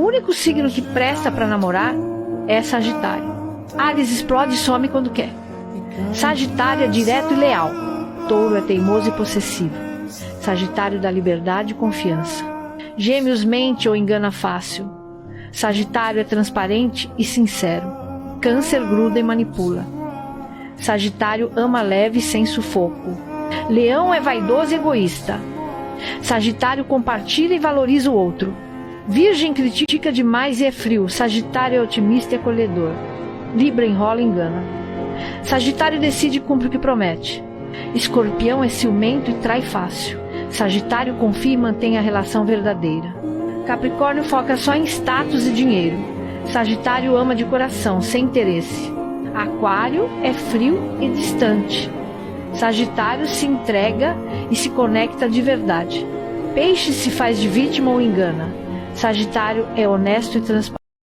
único signo que presta para namorar é Sagitário. Áries explode e some quando quer. Sagitário é direto e leal. Touro é teimoso e possessivo. Sagitário dá liberdade e confiança. Gêmeos mente ou engana fácil. Sagitário é transparente e sincero. Câncer gruda e manipula. Sagitário ama leve sem sufoco. Leão é vaidoso e egoísta. Sagitário compartilha e valoriza o outro. Virgem critica demais e é frio. Sagitário é otimista e acolhedor. Libra enrola e engana. Sagitário decide e cumpre o que promete. Escorpião é ciumento e trai fácil. Sagitário confia e mantém a relação verdadeira. Capricórnio foca só em status e dinheiro. Sagitário ama de coração, sem interesse. Aquário é frio e distante. Sagitário se entrega e se conecta de verdade. Peixe se faz de vítima ou engana. Sagitário é honesto e transparente.